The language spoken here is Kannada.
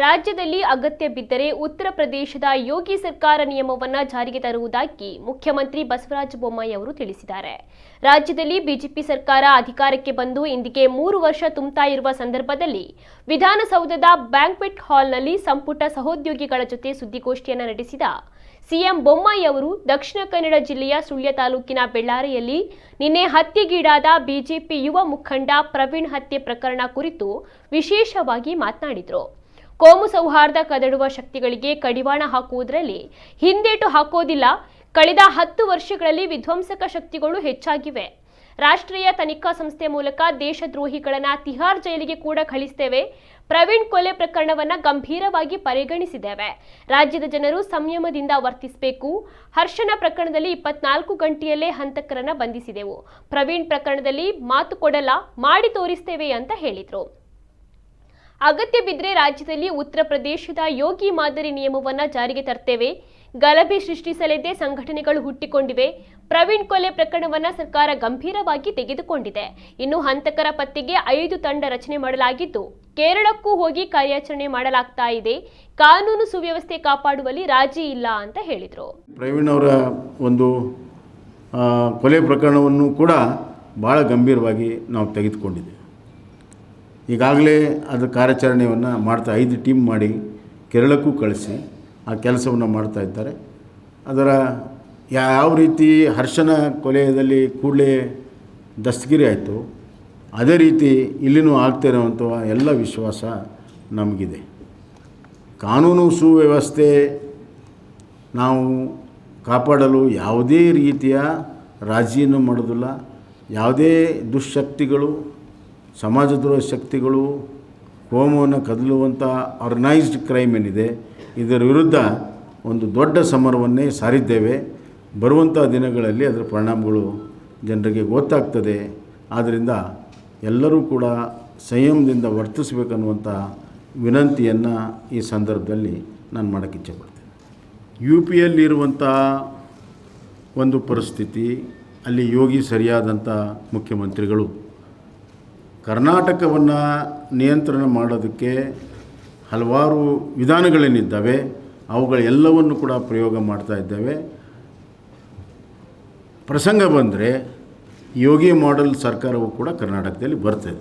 ರಾಜ್ಯದಲ್ಲಿ ಅಗತ್ಯ ಬಿದ್ದರೆ ಉತ್ತರ ಪ್ರದೇಶದ ಯೋಗಿ ಸರ್ಕಾರ ನಿಯಮವನ್ನು ಜಾರಿಗೆ ತರುವುದಾಗಿ ಮುಖ್ಯಮಂತ್ರಿ ಬಸವರಾಜ ಬೊಮ್ಮಾಯಿ ಅವರು ತಿಳಿಸಿದ್ದಾರೆ. ರಾಜ್ಯದಲ್ಲಿ ಬಿಜೆಪಿ ಸರ್ಕಾರ ಅಧಿಕಾರಕ್ಕೆ ಬಂದು ಇಂದಿಗೆ 3 ವರ್ಷ ತುಂಬುತ್ತಾ ಇರುವ ಸಂದರ್ಭದಲ್ಲಿ ವಿಧಾನಸೌಧದ ಬ್ಯಾಂಕ್ವೆಟ್ ಹಾಲ್ನಲ್ಲಿ ಸಂಪುಟ ಸಹೋದ್ಯೋಗಿಗಳ ಜೊತೆ ಸುದ್ದಿಗೋಷ್ಠಿಯನ್ನು ನಡೆಸಿದ ಸಿಎಂ ಬೊಮ್ಮಾಯಿ ಅವರು ದಕ್ಷಿಣ ಕನ್ನಡ ಜಿಲ್ಲೆಯ ಸುಳ್ಯ ತಾಲೂಕಿನ ಬೆಳ್ಳಾರೆಯಲ್ಲಿ ನಿನ್ನೆ ಹತ್ಯೆಗೀಡಾದ ಬಿಜೆಪಿ ಯುವ ಮುಖಂಡ ಪ್ರವೀಣ್ ಹತ್ಯೆ ಪ್ರಕರಣ ಕುರಿತು ವಿಶೇಷವಾಗಿ ಮಾತನಾಡಿದರು. ಕೋಮು ಸೌಹಾರ್ದ ಕದಡುವ ಶಕ್ತಿಗಳಿಗೆ ಕಡಿವಾಣ ಹಾಕುವುದರಲ್ಲಿ ಹಿಂದೇಟು ಹಾಕೋದಿಲ್ಲ. ಕಳೆದ 10 ವರ್ಷಗಳಲ್ಲಿ ವಿಧ್ವಂಸಕ ಶಕ್ತಿಗಳು ಹೆಚ್ಚಾಗಿವೆ. ರಾಷ್ಟ್ರೀಯ ತನಿಖಾ ಸಂಸ್ಥೆ ಮೂಲಕ ದೇಶದ್ರೋಹಿಗಳನ್ನ ತಿಹಾರ್ ಜೈಲಿಗೆ ಕೂಡ ಕಳಿಸುತ್ತೇವೆ. ಪ್ರವೀಣ್ ಕೊಲೆ ಪ್ರಕರಣವನ್ನ ಗಂಭೀರವಾಗಿ ಪರಿಗಣಿಸಿದ್ದೇವೆ. ರಾಜ್ಯದ ಜನರು ಸಂಯಮದಿಂದ ವರ್ತಿಸಬೇಕು. ಹರ್ಷನ ಪ್ರಕರಣದಲ್ಲಿ 24 ಗಂಟೆಯಲ್ಲೇ ಹಂತಕರನ್ನ ಬಂಧಿಸಿದೆವು. ಪ್ರವೀಣ್ ಪ್ರಕರಣದಲ್ಲಿ ಮಾತು ಕೊಡಲ್ಲ, ಮಾಡಿ ತೋರಿಸ್ತೇವೆ ಅಂತ ಹೇಳಿದ್ರು. ಅಗತ್ಯ ಬಿದ್ದರೆ ರಾಜ್ಯದಲ್ಲಿ ಉತ್ತರ ಪ್ರದೇಶದ ಯೋಗಿ ಮಾದರಿ ನಿಯಮವನ್ನು ಜಾರಿಗೆ ತರ್ತೇವೆ. ಗಲಭೆ ಸೃಷ್ಟಿಸಲೆಂದೇ ಸಂಘಟನೆಗಳು ಹುಟ್ಟಿಕೊಂಡಿವೆ. ಪ್ರವೀಣ್ ಕೊಲೆ ಪ್ರಕರಣವನ್ನು ಸರ್ಕಾರ ಗಂಭೀರವಾಗಿ ತೆಗೆದುಕೊಂಡಿದೆ. ಇನ್ನು ಹಂತಕರ ಪತ್ತೆಗೆ 5 ತಂಡ ರಚನೆ ಮಾಡಲಾಗಿದ್ದು ಕೇರಳಕ್ಕೂ ಹೋಗಿ ಕಾರ್ಯಾಚರಣೆ ಮಾಡಲಾಗ್ತಾ ಇದೆ. ಕಾನೂನು ಸುವ್ಯವಸ್ಥೆ ಕಾಪಾಡುವಲ್ಲಿ ರಾಜಿ ಇಲ್ಲ ಅಂತ ಹೇಳಿದರು. ಪ್ರವೀಣ್ ಅವರ ಒಂದು ಕೊಲೆ ಪ್ರಕರಣವನ್ನು ಕೂಡ ಬಹಳ ಗಂಭೀರವಾಗಿ ನಾವು ತೆಗೆದುಕೊಂಡಿದ್ದೇವೆ. ಈಗಾಗಲೇ ಅದರ ಕಾರ್ಯಾಚರಣೆಯನ್ನು ಮಾಡ್ತಾ 5 ಟೀಮ್ ಮಾಡಿ ಕೇರಳಕ್ಕೂ ಕಳಿಸಿ ಆ ಕೆಲಸವನ್ನು ಮಾಡ್ತಾ ಇದ್ದಾರೆ. ಅದರ ಯಾವ ರೀತಿ ಹರ್ಷನ ಕೊಲೆಯಲ್ಲಿ ಕೂಡಲೇ ದಸ್ತಗಿರಿ ಆಯಿತು, ಅದೇ ರೀತಿ ಇಲ್ಲಿನೂ ಆಗ್ತಿರೋವಂಥ ಎಲ್ಲ ವಿಶ್ವಾಸ ನಮಗಿದೆ. ಕಾನೂನು ಸುವ್ಯವಸ್ಥೆ ನಾವು ಕಾಪಾಡಲು ಯಾವುದೇ ರೀತಿಯ ರಾಜಿಯನ್ನು ಮಾಡೋದಿಲ್ಲ. ಯಾವುದೇ ದುಶ್ಶಕ್ತಿಗಳು, ಸಮಾಜದ್ರೋಹ ಶಕ್ತಿಗಳು, ಕೋಮುವನ್ನು ಕದಲುವಂಥ ಆರ್ಗನೈಸ್ಡ್ ಕ್ರೈಮ್ ಏನಿದೆ ಇದರ ವಿರುದ್ಧ ಒಂದು ದೊಡ್ಡ ಸಮರವನ್ನೇ ಸಾರಿದ್ದೇವೆ. ಬರುವಂಥ ದಿನಗಳಲ್ಲಿ ಅದರ ಪರಿಣಾಮಗಳು ಜನರಿಗೆ ಗೊತ್ತಾಗ್ತದೆ. ಆದ್ದರಿಂದ ಎಲ್ಲರೂ ಕೂಡ ಸಂಯಮದಿಂದ ವರ್ತಿಸಬೇಕನ್ನುವಂಥ ವಿನಂತಿಯನ್ನು ಈ ಸಂದರ್ಭದಲ್ಲಿ ನಾನು ಮಾಡೋಕ್ಕೆ ಇಚ್ಛೆಪಡ್ತೇನೆ. UPಯಲ್ಲಿರುವಂಥ ಒಂದು ಪರಿಸ್ಥಿತಿ, ಅಲ್ಲಿ ಯೋಗಿ ಸರಿಯಾದಂಥ ಮುಖ್ಯಮಂತ್ರಿಗಳು ಕರ್ನಾಟಕವನ್ನು ನಿಯಂತ್ರಣ ಮಾಡೋದಕ್ಕೆ ಹಲವಾರು ವಿಧಾನಗಳೇನಿದ್ದಾವೆ ಅವುಗಳೆಲ್ಲವನ್ನು ಕೂಡ ಪ್ರಯೋಗ ಮಾಡ್ತಾ ಇದ್ದೇವೆ. ಪ್ರಸಂಗ ಬಂದರೆ ಯೋಗಿ ಮಾಡೆಲ್ ಸರ್ಕಾರವು ಕೂಡ ಕರ್ನಾಟಕದಲ್ಲಿ ಬರ್ತದೆ.